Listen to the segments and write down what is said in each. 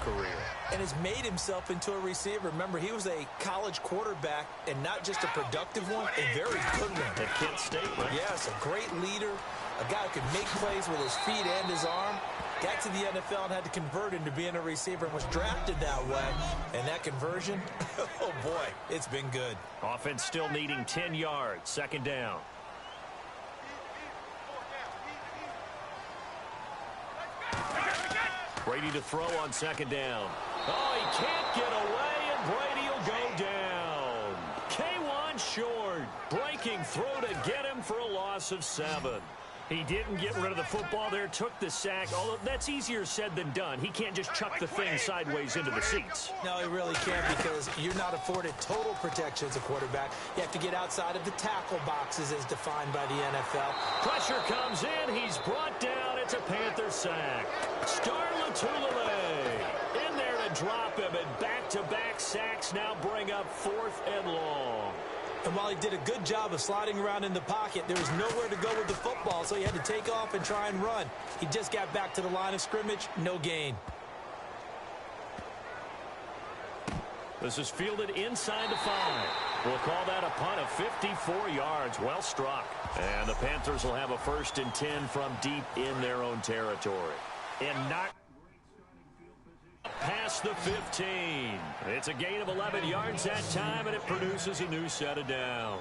career. And has made himself into a receiver. Remember, he was a college quarterback, and not just a productive one, a very good one. At Kent State, right? Yes, a great leader, a guy who could make plays with his feet and his arm. Got to the NFL and had to convert into being a receiver and was drafted that way. And that conversion, oh boy, it's been good. Offense still needing 10 yards. Second down. Brady to throw on second down. Oh, he can't get away, and Brady will go down. K1 short. Breaking throw to get him for a loss of 7. He didn't get rid of the football there, took the sack. Although that's easier said than done. He can't just chuck the thing sideways into the seats. No, he really can't, because you're not afforded total protection as a quarterback. You have to get outside of the tackle boxes as defined by the NFL. Pressure comes in. He's brought down. It's a Panther sack. Star Lotulelei in there to drop him, and back-to-back sacks now bring up 4th and long. And while he did a good job of sliding around in the pocket, there was nowhere to go with the football, so he had to take off and try and run. He just got back to the line of scrimmage, no gain. This is fielded inside the 5. We'll call that a punt of 54 yards. Well struck. And the Panthers will have a 1st and 10 from deep in their own territory. And not past the 15. It's a gain of 11 yards that time, and it produces a new set of downs.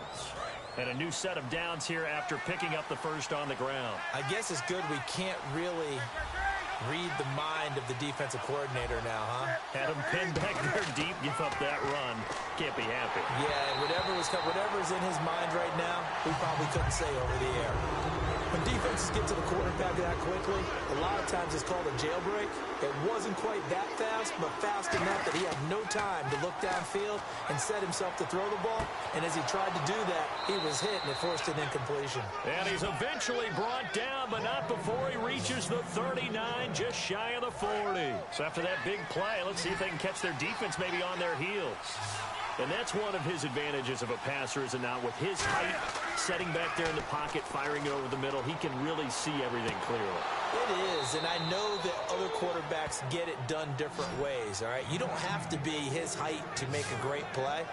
And a new set of downs here after picking up the first on the ground. I guess it's good we can't really read the mind of the defensive coordinator now, huh? Had him pinned back there deep, give up that run. Can't be happy. Yeah, and whatever's in his mind right now, we probably couldn't say over the air. When defenses get to the quarterback that quickly, a lot of times it's called a jailbreak. It wasn't quite that fast, but fast enough that he had no time to look downfield and set himself to throw the ball. And as he tried to do that, he was hit, and it forced an incompletion. And he's eventually brought down, but not before he reaches the 39, just shy of the 40. So after that big play, let's see if they can catch their defense maybe on their heels. And that's one of his advantages of a passer, is it not? With his height, setting back there in the pocket, firing it over the middle, he can really see everything clearly. It is, and I know that other quarterbacks get it done different ways, all right? You don't have to be his height to make a great play.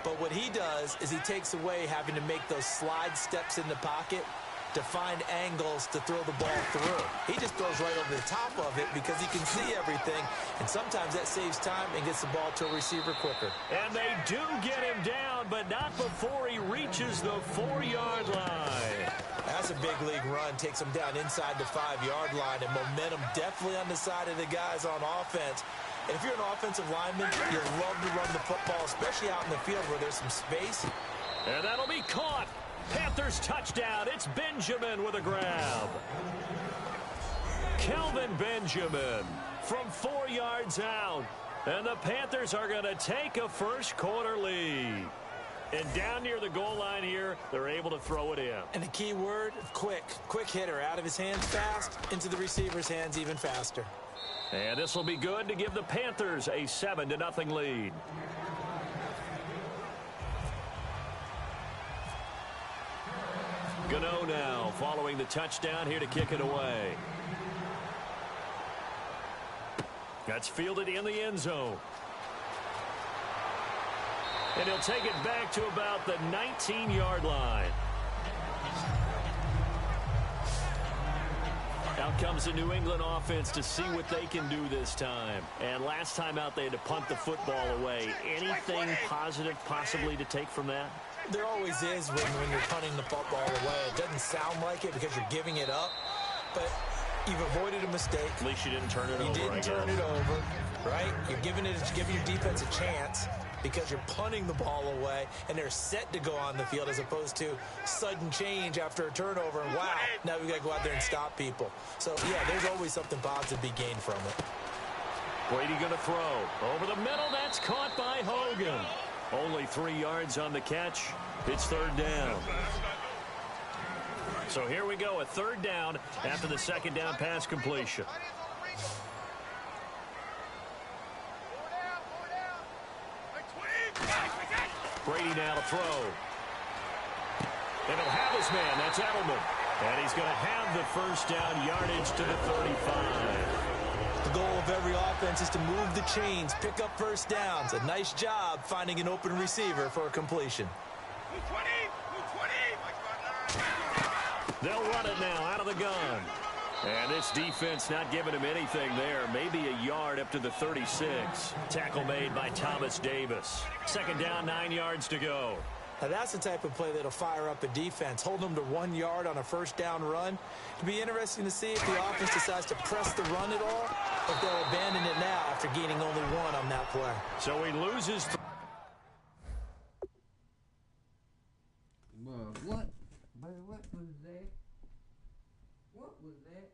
But what he does is he takes away having to make those slide steps in the pocket to find angles to throw the ball through. He just throws right over the top of it because he can see everything, and sometimes that saves time and gets the ball to a receiver quicker. And they do get him down, but not before he reaches the 4-yard line. That's a big league run. Takes him down inside the 5-yard line, and momentum definitely on the side of the guys on offense. And if you're an offensive lineman, you love to run the football, especially out in the field where there's some space. And that'll be caught. Panthers touchdown. It's Benjamin with a grab. Kelvin Benjamin from 4 yards out. And the Panthers are going to take a first-quarter lead. And down near the goal line here, they're able to throw it in. And the key word, quick. Quick hitter. Out of his hands fast, into the receiver's hands even faster. And this will be good to give the Panthers a 7-0 lead. Gano now following the touchdown here to kick it away. That's fielded in the end zone. And he'll take it back to about the 19-yard line. Out comes the New England offense to see what they can do this time. And last time out, they had to punt the football away. Anything positive possibly to take from that? There always is when you're punting the football away. It doesn't sound like it because you're giving it up, but you've avoided a mistake. At least you didn't turn it over. You didn't turn it over, right? You're giving your defense a chance because you're punting the ball away, and they're set to go on the field as opposed to sudden change after a turnover. And wow, now we've got to go out there and stop people. So, yeah, there's always something positive to be gained from it. Brady going to throw. Over the middle, that's caught by Hogan. Only 3 yards on the catch. It's third down. So here we go, a third down after the second down pass completion. Brady now to throw. And he'll have his man. That's Edelman. And he's going to have the first down, yardage to the 35. The The goal of every offense is to move the chains, pick up first downs. A nice job finding an open receiver for a completion. They'll run it now out of the gun. And this defense not giving him anything there. Maybe a yard up to the 36. Tackle made by Thomas Davis. Second down, 9 yards to go. Now that's the type of play that'll fire up a defense. Hold them to 1 yard on a first down run. It'll be interesting to see if the offense decides to press the run at all, or if they'll abandon it now after gaining only 1 on that play. So he loses. What? What was that? What was that?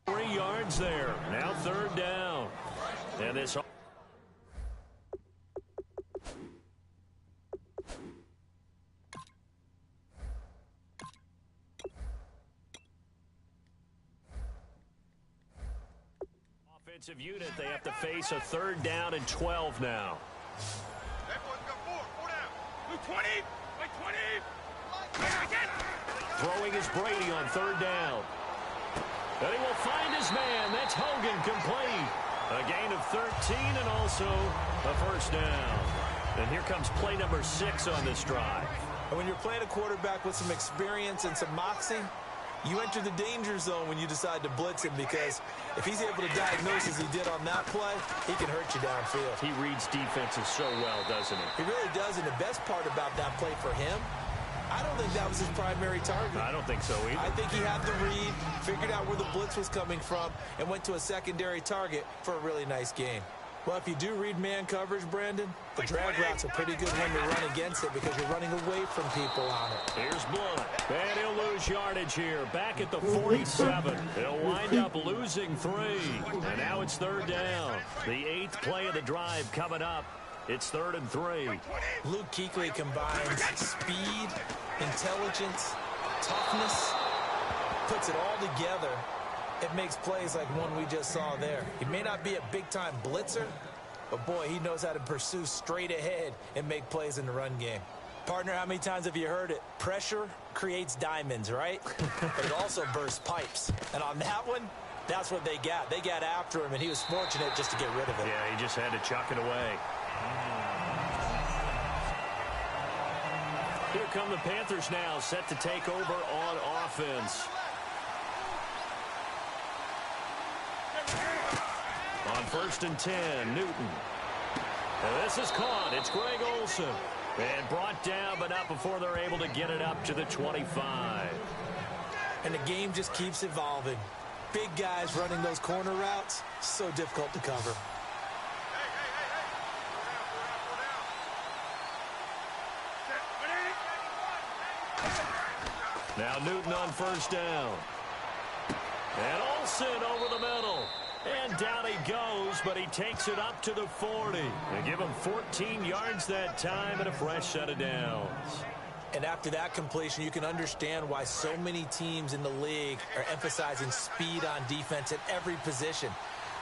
Three yards there. Now third down. And this offensive unit, they have to face a third down and 12 now. Throwing is Brady on third down. And he will find his man. That's Hogan, complete. A gain of 13 and also a first down. And here comes play number 6 on this drive. And when you're playing a quarterback with some experience and some moxie, you enter the danger zone when you decide to blitz him, because if he's able to diagnose as he did on that play, he can hurt you downfield. He reads defenses so well, doesn't he? He really does, and the best part about that play for him, I don't think that was his primary target. I don't think so either. I think he had the read, figured out where the blitz was coming from, and went to a secondary target for a really nice gain. Well, if you do read man coverage, Brandon, the drag route's a pretty good one to run against it because you're running away from people on it. Here's Blunt. And he'll lose yardage here. Back at the 47. He'll wind up losing 3. And now it's third down. The 8th play of the drive coming up. It's 3rd and 3. Luke Kuechly combines speed, intelligence, toughness, puts it all together. It makes plays like one we just saw there. He may not be a big-time blitzer, but boy, he knows how to pursue straight ahead and make plays in the run game. Partner, how many times have you heard it? Pressure creates diamonds, right? But it also bursts pipes. And on that one, that's what they got. They got after him, and he was fortunate just to get rid of it. Yeah, he just had to chuck it away. Here come the Panthers now, set to take over on offense. On 1st and 10, Newton. And this is caught. It's Greg Olsen. And brought down, but not before they're able to get it up to the 25. And the game just keeps evolving. Big guys running those corner routes, so difficult to cover. Now Newton on 1st down. And Olsen over the middle. And down he goes, but he takes it up to the 40. They give him 14 yards that time and a fresh set of downs. And after that completion, you can understand why so many teams in the league are emphasizing speed on defense at every position.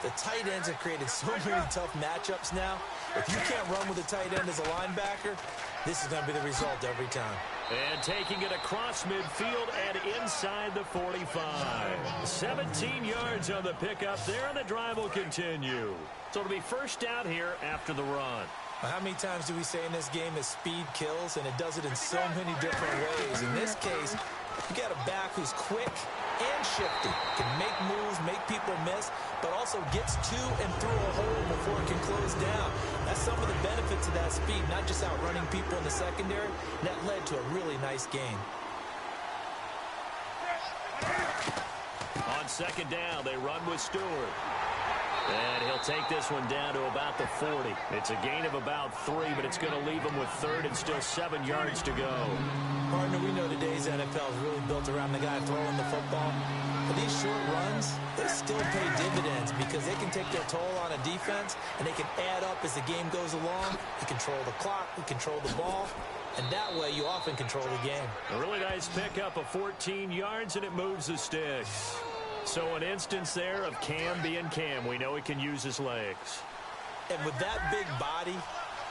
The tight ends have created so many tough matchups now. If you can't run with a tight end as a linebacker, this is going to be the result every time. And taking it across midfield and inside the 45. 17 yards on the pickup there, and the drive will continue. So it'll be first down here after the run. How many times do we say in this game that speed kills, and it does it in so many different ways? In this case, you got a back who's quick and shifty, can make moves, make people miss, but also gets to and through a hole before it can close down. That's some of the benefits of that speed, not just outrunning people in the secondary. That led to a really nice game. On 2nd down, they run with Stewart. And he'll take this one down to about the 40. It's a gain of about 3, but it's going to leave him with 3rd and still 7 yards to go. Partner, we know today's NFL is really built around the guy throwing the football. But these short runs, they still pay dividends because they can take their toll on a defense, and they can add up as the game goes along. You control the clock, you control the ball, and that way you often control the game. A really nice pickup of 14 yards, and it moves the sticks. So an instance there of Cam being Cam. We know he can use his legs. And with that big body,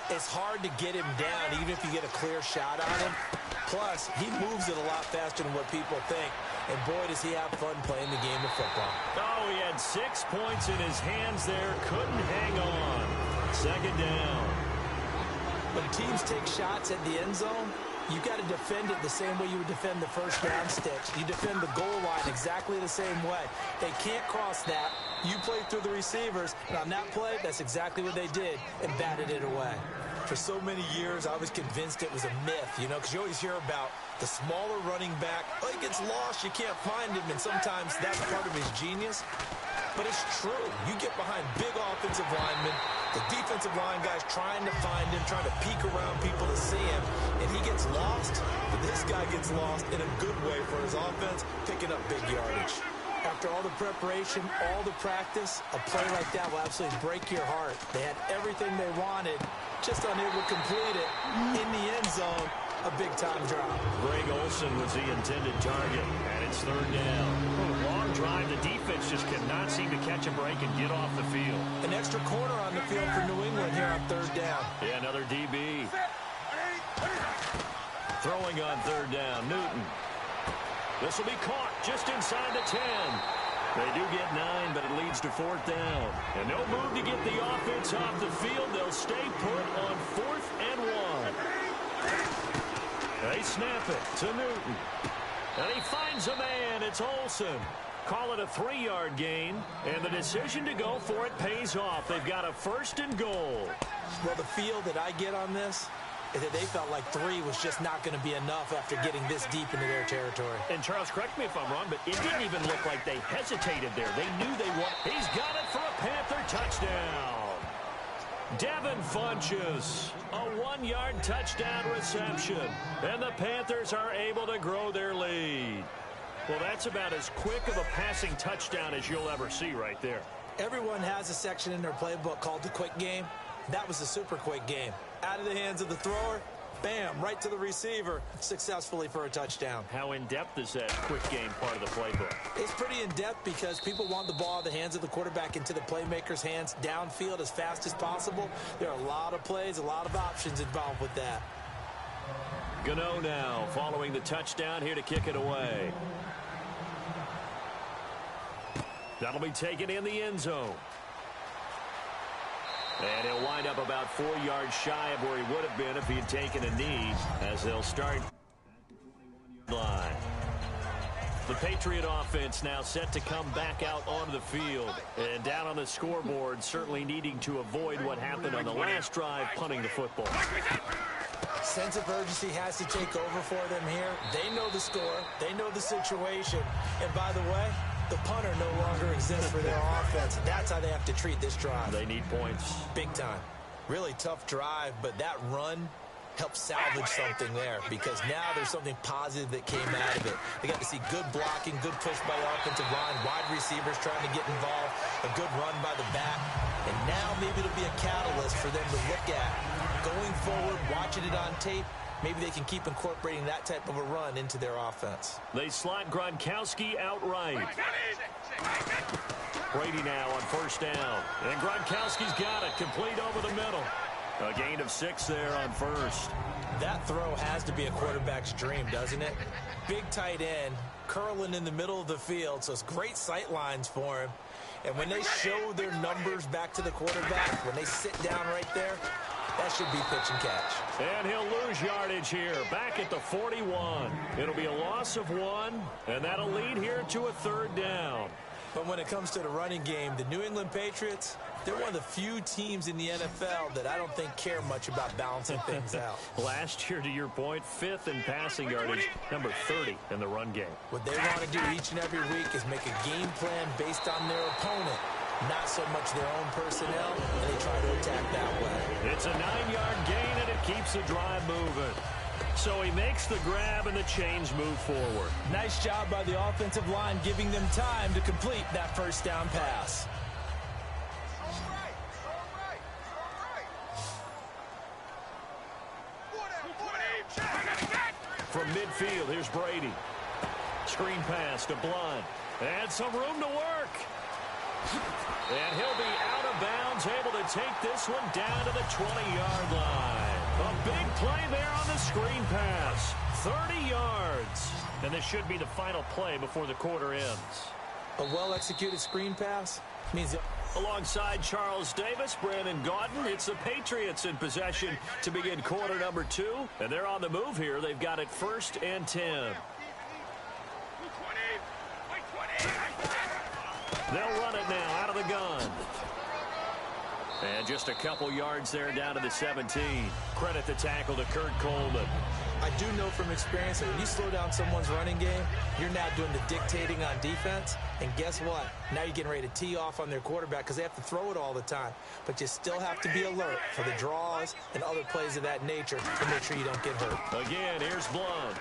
it's hard to get him down even if you get a clear shot on him. Plus, he moves it a lot faster than what people think. And boy, does he have fun playing the game of football. Oh, he had 6 points in his hands there. Couldn't hang on. Second down. When teams take shots at the end zone, you got to defend it the same way you would defend the first down sticks. You defend the goal line exactly the same way. They can't cross that. You play through the receivers, and on that play, that's exactly what they did and batted it away. For so many years, I was convinced it was a myth, because you always hear about the smaller running back. Oh, he gets lost, you can't find him, and sometimes that's part of his genius. But it's true. You get behind big offensive linemen, the defensive line guys trying to find him, trying to peek around people to see him, and he gets lost. But this guy gets lost in a good way for his offense, picking up big yardage. After all the preparation, all the practice, a play like that will absolutely break your heart. They had everything they wanted, just unable to complete it in the end zone. A big-time drop. Greg Olsen was the intended target, and it's third down. Long drive. The defense just cannot seem to catch a break and get off the field. An extra corner on the field for New England here on third down. Yeah, another DB. Throwing on third down, Newton. This will be caught just inside the 10. They do get 9, but it leads to fourth down. And no move to get the offense off the field. They'll stay put on 4th and 1. They snap it to Newton. And he finds a man. It's Olsen. Call it a 3-yard gain. And the decision to go for it pays off. They've got a 1st and goal. Well, the feel that I get on this is that they felt like 3 was just not going to be enough after getting this deep into their territory. And Charles, correct me if I'm wrong, but it didn't even look like they hesitated there. They knew they won. He's got it for a Panther touchdown. Devin Funchess, a 1-yard touchdown reception. And the Panthers are able to grow their lead. Well, that's about as quick of a passing touchdown as you'll ever see right there. Everyone has a section in their playbook called the quick game. That was a super quick game. Out of the hands of the thrower, bam, right to the receiver, successfully for a touchdown. How in-depth is that quick game part of the playbook? It's pretty in-depth because people want the ball out of the hands of the quarterback into the playmaker's hands downfield as fast as possible. There are a lot of plays, a lot of options involved with that. Gano now following the touchdown here to kick it away. That'll be taken in the end zone. And he'll wind up about 4 yards shy of where he would have been if he had taken a knee, as they'll start line. The Patriot offense now set to come back out onto the field. And down on the scoreboard, certainly needing to avoid what happened on the last drive, punting the football. Sense of urgency has to take over for them here. They know the score. They know the situation. And by the way, the punter no longer exists for their offense. That's how they have to treat this drive. They need points. Big time. Really tough drive, but that run helped salvage something there because now there's something positive that came out of it. They got to see good blocking, good push by the offensive line, wide receivers trying to get involved, a good run by the back, and now maybe it'll be a catalyst for them to look at going forward, watching it on tape. Maybe they can keep incorporating that type of a run into their offense. They slot Gronkowski outright. Brady now on first down. And Gronkowski's got it. Complete over the middle. A gain of 6 there on first. That throw has to be a quarterback's dream, doesn't it? Big tight end, curling in the middle of the field, so it's great sight lines for him. And when they show their numbers back to the quarterback, when they sit down right there, that should be pitch and catch. And he'll lose yardage here, back at the 41. It'll be a loss of 1, and that'll lead here to a third down. But when it comes to the running game, the New England Patriots, they're one of the few teams in the NFL that I don't think care much about balancing things out. Last year, to your point, 5th in passing yardage, number 30 in the run game. What they want to do each and every week is make a game plan based on their opponent, not so much their own personnel, and they try to attack that way. It's a 9-yard gain, and it keeps the drive moving. So he makes the grab, and the chains move forward. Nice job by the offensive line, giving them time to complete that first down pass. From midfield, here's Brady. Screen pass to Blunt. And some room to work. And he'll be out of bounds, able to take this one down to the 20-yard line. A big play there on the screen pass. 30 yards. And this should be the final play before the quarter ends. A well-executed screen pass means... Alongside Charles Davis, Brandon Gaudin, it's the Patriots in possession to begin quarter number 2. And they're on the move here. They've got it 1st and 10. They'll run it now out of the gun. And just a couple yards there down to the 17. Credit the tackle to Kurt Coleman. I do know from experience that when you slow down someone's running game, you're now doing the dictating on defense. And guess what? Now you're getting ready to tee off on their quarterback because they have to throw it all the time. But you still have to be alert for the draws and other plays of that nature to make sure you don't get hurt. Again, here's Blunt.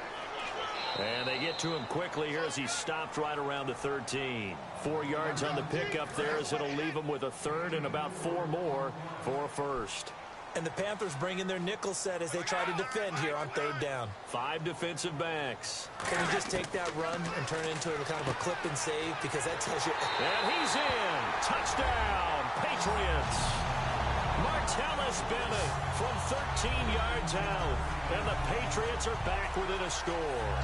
And they get to him quickly here as he stopped right around the 13. 4 yards on the pickup there as it'll leave him with a third and about 4 more for a first. And the Panthers bring in their nickel set as they try to defend here on 3rd down. 5 defensive backs. Can we just take that run and turn it into a kind of a clip and save? Because that tells you... And he's in. Touchdown, Patriots. Martellus Bennett from 13 yards out. And the Patriots are back within a score.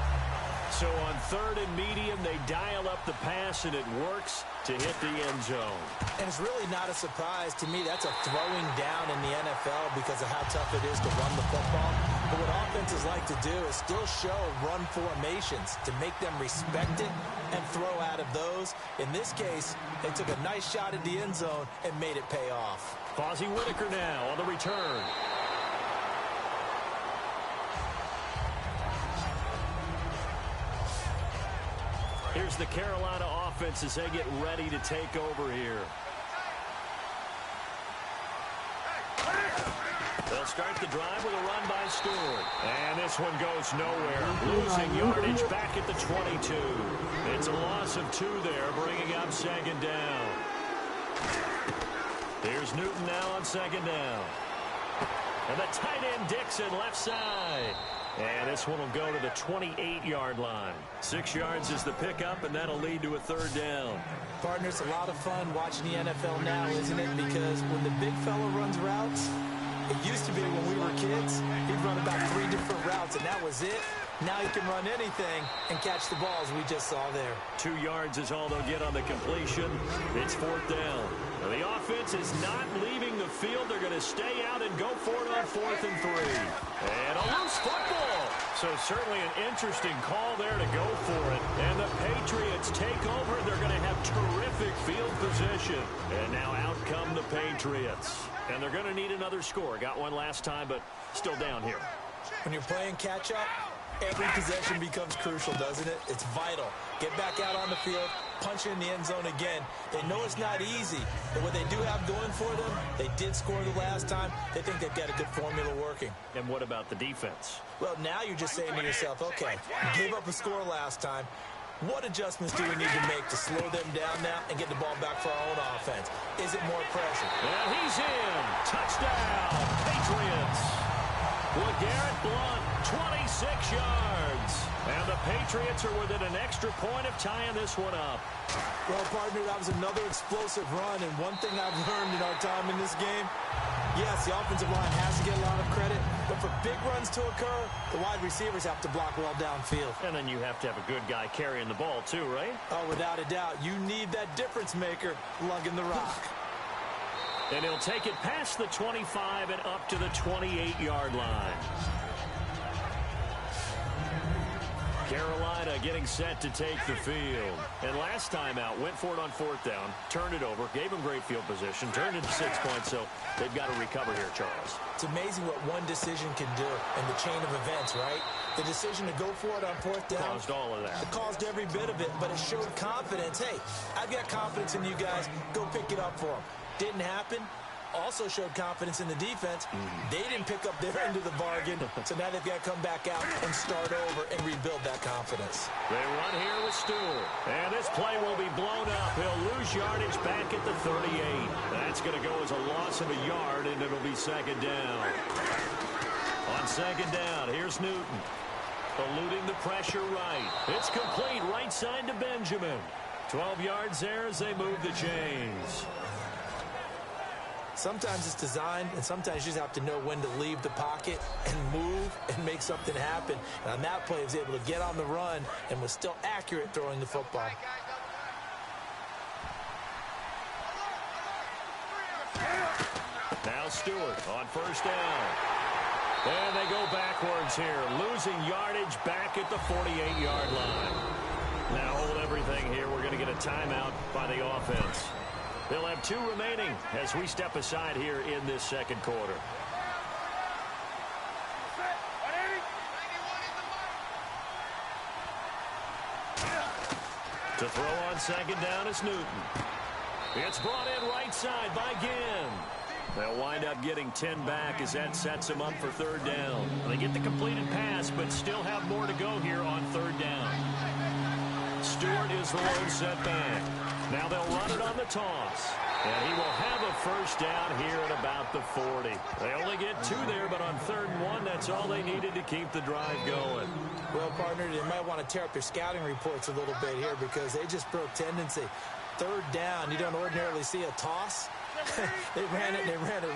So on 3rd and medium, they dial up the pass, and it works to hit the end zone. And it's really not a surprise to me. That's a throwing down in the NFL because of how tough it is to run the football. But what offenses like to do is still show run formations to make them respect it and throw out of those. In this case, they took a nice shot at the end zone and made it pay off. Fozzie Whitaker now on the return. Here's the Carolina offense as they get ready to take over here. They'll start the drive with a run by Stewart. And this one goes nowhere. Losing yardage back at the 22. It's a loss of 2 there, bringing up 2nd down. Here's Newton now on 2nd down. And the tight end Dixon left side. And this one will go to the 28-yard line. 6 yards is the pickup, and that'll lead to a 3rd down. Partner, it's a lot of fun watching the NFL now, isn't it? Because when the big fella runs routes, it used to be when we were kids, he'd run about 3 different routes, and that was it. Now he can run anything and catch the balls we just saw there. 2 yards is all they'll get on the completion. It's 4th down. Now the offense is not leaving the field. They're going to stay out and go for it on 4th and 3. And a loose football. So certainly an interesting call there to go for it. And the Patriots take over. They're going to have terrific field position. And now out come the Patriots. And they're going to need another score. Got one last time, but still down here. When you're playing catch-up, every possession becomes crucial, doesn't it? It's vital. Get back out on the field, punch it in the end zone again. They know it's not easy, but what they do have going for them, they did score the last time. They think they've got a good formula working. And what about the defense? Well, now you're just saying to yourself, okay, gave up a score last time. What adjustments do we need to make to slow them down now and get the ball back for our own offense? Is it more pressure? And he's in. Touchdown, Patriots. LeGarrette Blount, 26 yards. And the Patriots are within an extra point of tying this one up. Well, partner, that was another explosive run. And one thing I've learned in our time in this game, yes, the offensive line has to get a lot of credit. But for big runs to occur, the wide receivers have to block well downfield. And then you have to have a good guy carrying the ball too, right? Oh, without a doubt. You need that difference maker lugging the rock. And he'll take it past the 25 and up to the 28-yard line. Carolina getting set to take the field. And last time out, went for it on 4th down, turned it over, gave him great field position, turned it to 6 points, so they've got to recover here, Charles. It's amazing what one decision can do in the chain of events, right? The decision to go for it on 4th down. Caused all of that. It caused every bit of it, but it showed confidence. Hey, I've got confidence in you guys. Go pick it up for them. Didn't happen. Also showed confidence in the defense. They didn't pick up their end of the bargain, so now they've got to come back out and start over and rebuild that confidence. They run here with Stewart. And this play will be blown up. He'll lose yardage back at the 38. That's going to go as a loss of a yard, and it'll be 2nd down. On 2nd down, here's Newton. Eluding the pressure right. It's complete right side to Benjamin. 12 yards there as they move the chains. Sometimes it's designed, and sometimes you just have to know when to leave the pocket and move and make something happen. And on that play, he was able to get on the run and was still accurate throwing the football. Now Stewart on first down. And they go backwards here, losing yardage back at the 48-yard line. Now hold everything here. We're going to get a timeout by the offense. They'll have 2 remaining as we step aside here in this second quarter. To throw on second down is Newton. It's brought in right side by Ginn. They'll wind up getting 10 back as that sets them up for third down. They get the completed pass, but still have more to go here on third down. Stewart is the lone setback. Now they'll run it on the toss. And he will have a first down here at about the 40. They only get 2 there, but on 3rd and 1, that's all they needed to keep the drive going. Well, partner, they might want to tear up their scouting reports a little bit here because they just broke tendency. 3rd down, you don't ordinarily see a toss. They ran it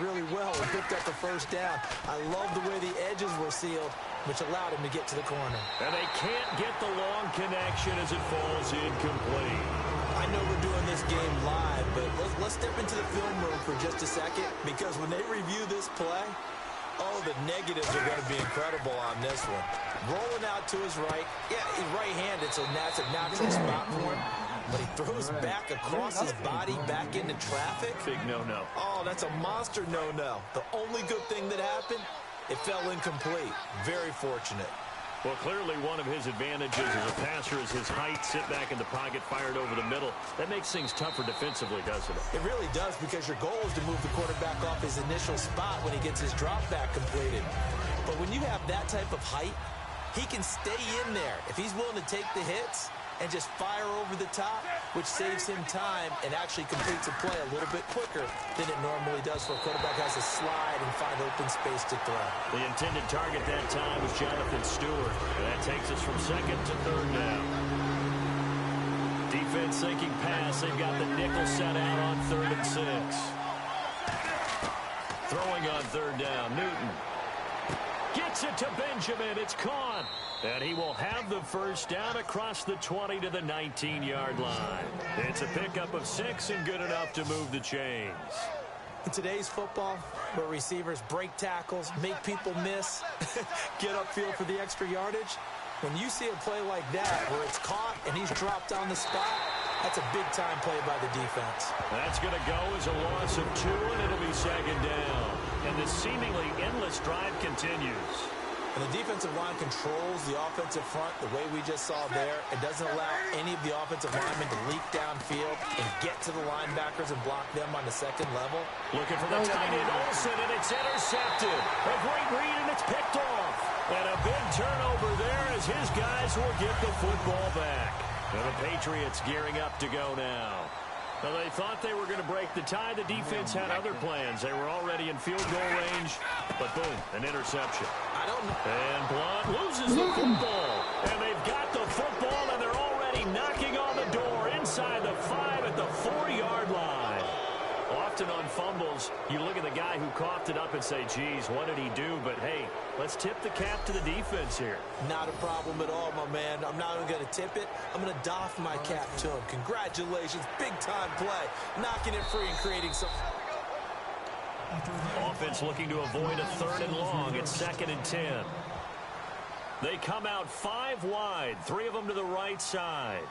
really well and picked up the first down. I love the way the edges were sealed, which allowed him to get to the corner. And they can't get the long connection as it falls incomplete. I know we're doing this game live, but let's step into the film room for just a second, because when they review this play, oh, the negatives are going to be incredible on this one. Rolling out to his right. Yeah, he's right-handed, so that's a natural spot for him. But he throws back across his body back into traffic. Big no-no. Oh, that's a monster no-no. The only good thing that happened, it fell incomplete. Very fortunate. Well, clearly one of his advantages as a passer is his height, sit back in the pocket, fired over the middle. That makes things tougher defensively, doesn't it? It really does, because your goal is to move the quarterback off his initial spot when he gets his drop back completed. But when you have that type of height, he can stay in there if he's willing to take the hits and just fire over the top, which saves him time and actually completes a play a little bit quicker than it normally does for a quarterback has to slide and find open space to throw. The intended target that time was Jonathan Stewart. And that takes us from 2nd to 3rd down. Defense thinking pass. They've got the nickel set out on 3rd and 6. Throwing on 3rd down, Newton. Gets it to Benjamin. It's caught. And he will have the first down across the 20 to the 19-yard line. It's a pickup of 6 and good enough to move the chains. In today's football, where receivers break tackles, make people miss, get upfield for the extra yardage, when you see a play like that where it's caught and he's dropped on the spot, that's a big-time play by the defense. That's going to go as a loss of 2, and it'll be 2nd down. And the seemingly endless drive continues. And the defensive line controls the offensive front the way we just saw there. It doesn't allow any of the offensive linemen to leak downfield and get to the linebackers and block them on the 2nd level. Looking for the tight end, Olsen, and it's intercepted. A great read, and it's picked off. And a big turnover there as his guys will get the football back. And the Patriots gearing up to go now. Now, they thought they were going to break the tie. The defense had other plans. They were already in field goal range, but boom, an interception. I don't know. And Blunt loses the football. And they've got the football, and they're already knocking on the door inside the 5 at the 4-yard line. Often on fumbles, you look at the guy who coughed it up and say, geez, what did he do? But, hey, let's tip the cap to the defense here. Not a problem at all, my man. I'm not even going to tip it. I'm going to doff my cap to him. Congratulations. Big-time play. Knocking it free and creating some... Offense looking to avoid a 3rd and long. It's 2nd and 10. They come out 5 wide. 3 of them to the right side.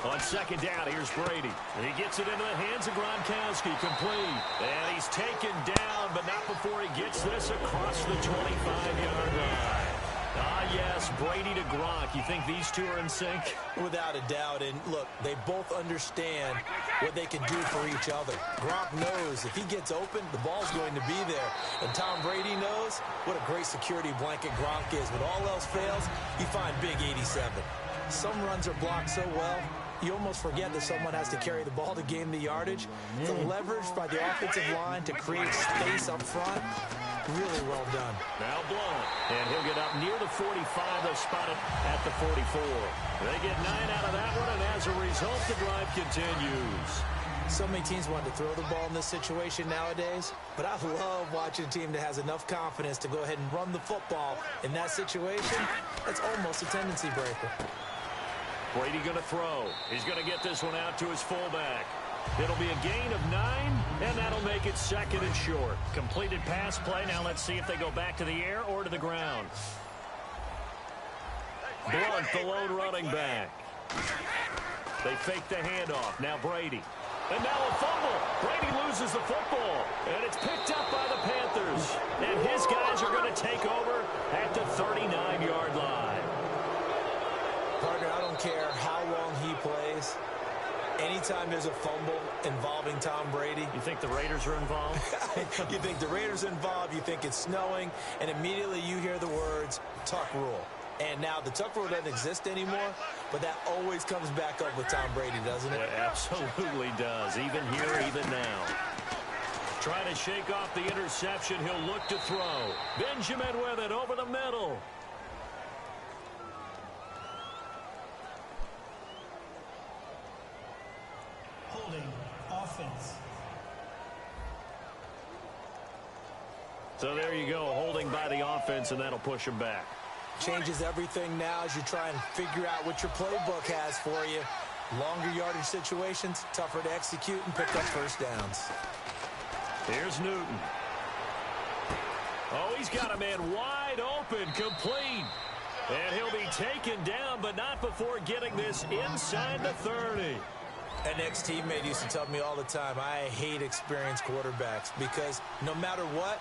On 2nd down, here's Brady. And he gets it into the hands of Gronkowski, complete. And he's taken down, but not before he gets this across the 25-yard line. Ah, yes, Brady to Gronk. You think these two are in sync? Without a doubt. And, look, they both understand what they can do for each other. Gronk knows if he gets open, the ball's going to be there. And Tom Brady knows what a great security blanket Gronk is. When all else fails, you find Big 87. Some runs are blocked so well, you almost forget that someone has to carry the ball to gain the yardage. The leverage by the offensive line to create space up front, Really well done. Now Blunt, and he'll get up near the 45. They'll spot it at the 44. They get 9 out of that one, and as a result, the drive continues. So many teams want to throw the ball in this situation nowadays, but I love watching a team that has enough confidence to go ahead and run the football in that situation. That's almost a tendency breaker. Brady going to throw. He's going to get this one out to his fullback. It'll be a gain of 9, and that'll make it 2nd and short. Completed pass play. Now let's see if they go back to the air or to the ground. Blunt, the lone running back. They fake the handoff. Now Brady. And now a fumble. Brady loses the football. And it's picked up by the Panthers. And his guys are going to take over at the 39-yard line. Partner, I don't care how long he plays. Anytime there's a fumble involving Tom Brady. You think the Raiders are involved? You think the Raiders are involved, you think it's snowing, and immediately you hear the words, tuck rule. And now the tuck rule doesn't exist anymore, but that always comes back up with Tom Brady, doesn't it? It absolutely does, even here, even now. Trying to shake off the interception, he'll look to throw. Benjamin with it over the middle. Offense. So there you go, holding by the offense, and that'll push him back. Changes everything now as you try and figure out what your playbook has for you. Longer yardage situations, tougher to execute and pick up first downs. Here's Newton. Oh, he's got a man wide open, complete. And he'll be taken down, but not before getting this inside the 30. An ex-teammate used to tell me all the time, I hate experienced quarterbacks because no matter what,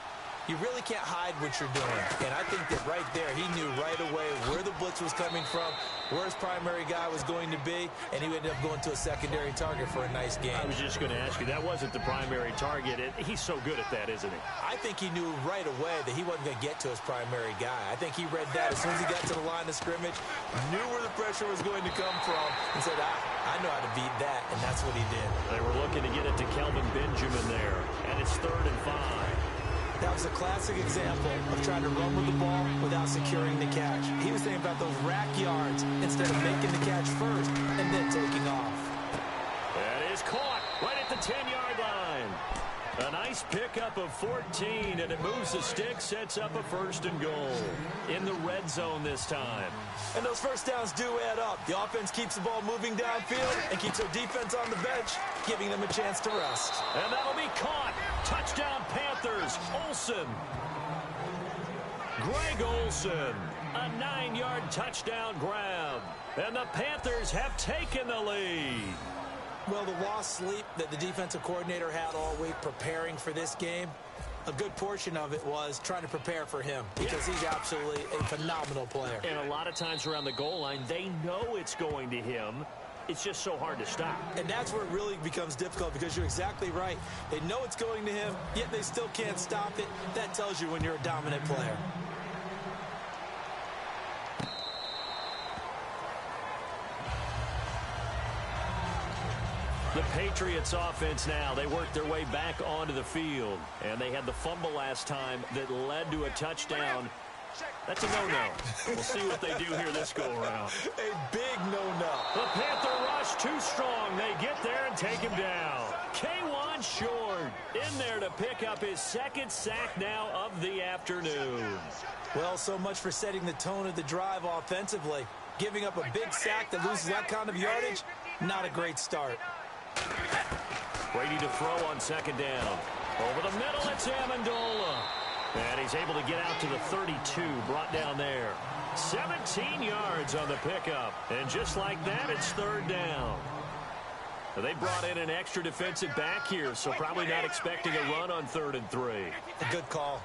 you really can't hide what you're doing. And I think that right there, he knew right away where the blitz was coming from, where his primary guy was going to be, and he ended up going to a secondary target for a nice game. I was just going to ask you, that wasn't the primary target. He's so good at that, isn't he? I think he knew right away that he wasn't going to get to his primary guy. I think he read that as soon as he got to the line of scrimmage, knew where the pressure was going to come from, and said, I know how to beat that, and that's what he did. They were looking to get it to Kelvin Benjamin there, and it's 3rd and 5. That was a classic example of trying to run with the ball without securing the catch. He was thinking about those rack yards instead of making the catch first and then taking off. That is caught right at the 10-yard line. A nice pickup of 14, and it moves the stick, sets up a 1st and goal. In the red zone this time. And those first downs do add up. The offense keeps the ball moving downfield and keeps their defense on the bench, giving them a chance to rest. And that'll be caught. Touchdown Panthers. Olsen. Greg Olsen. A 9-yard touchdown grab. And the Panthers have taken the lead. Well, the lost sleep that the defensive coordinator had all week preparing for this game, a good portion of it was trying to prepare for him because he's absolutely a phenomenal player. And a lot of times around the goal line, they know it's going to him. It's just so hard to stop. And that's where it really becomes difficult because you're exactly right. They know it's going to him, yet they still can't stop it. That tells you when you're a dominant player. The Patriots offense now, they work their way back onto the field. And they had the fumble last time that led to a touchdown. That's a no-no. We'll see what they do here this go-around. A big no-no. The Panther rush too strong. They get there and take him down. K1 Short in there to pick up his 2nd sack now of the afternoon. Well, so much for setting the tone of the drive offensively. Giving up a big sack that loses that kind of yardage, not a great start. Brady to throw on 2nd down. Over the middle, it's Amendola. And he's able to get out to the 32, brought down there. 17 yards on the pickup. And just like that, it's 3rd down. They brought in an extra defensive back here, so probably not expecting a run on 3rd and 3. A good call.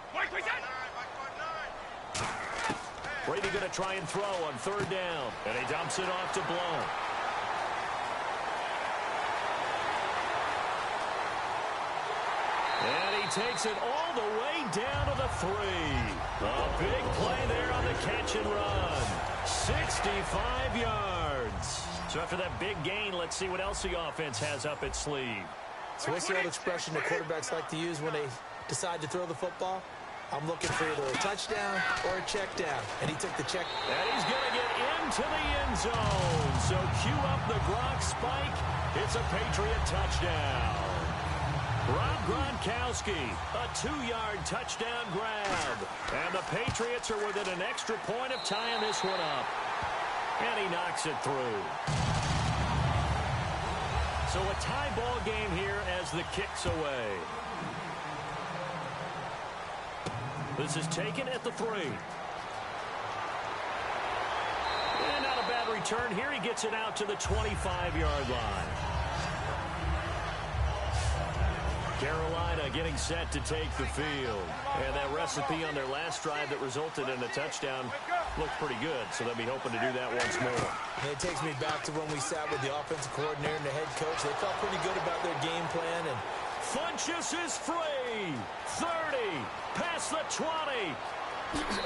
Brady going to try and throw on 3rd down. And he dumps it off to Blunt. And he takes it all the way down to the 3. A big play there on the catch and run. 65 yards. So after that big gain, let's see what else the offense has up its sleeve. So what's the old expression that quarterbacks like to use when they decide to throw the football? I'm looking for either a touchdown or a check down. And he took the check. And he's going to get into the end zone. So cue up the Gronk spike. It's a Patriot touchdown. Rob Gronkowski, a 2-yard touchdown grab. And the Patriots are within an extra point of tying this one up. And he knocks it through. So a tie ball game here as the kick's away. This is taken at the 3. And not a bad return here. He gets it out to the 25-yard line. Carolina getting set to take the field. And that recipe on their last drive that resulted in a touchdown looked pretty good, so they'll be hoping to do that once more. And it takes me back to when we sat with the offensive coordinator and the head coach. They felt pretty good about their game plan. And Funchess is free. 30, past the 20.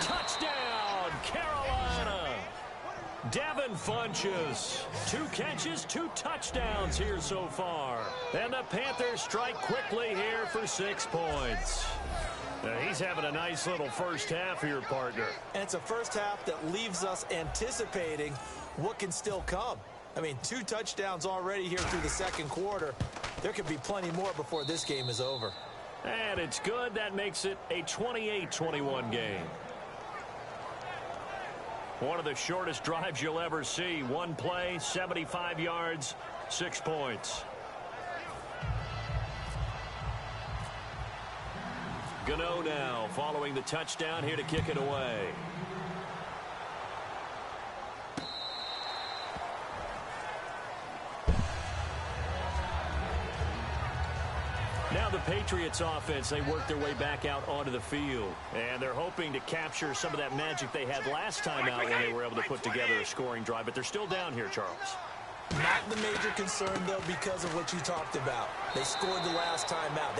Touchdown, Carolina. Devin Funchess, 2 catches, 2 touchdowns here so far. And the Panthers strike quickly here for 6 points. Now he's having a nice little first half here, partner. And it's a first half that leaves us anticipating what can still come. I mean, 2 touchdowns already here through the second quarter. There could be plenty more before this game is over. And it's good. That makes it a 28-21 game. One of the shortest drives you'll ever see. 1 play, 75 yards, 6 points. Gano now following the touchdown here to kick it away. Now the Patriots offense, they work their way back out onto the field. And they're hoping to capture some of that magic they had last time out when they were able to put together a scoring drive. But they're still down here, Charles. Not the major concern, though, because of what you talked about. They scored the last time out.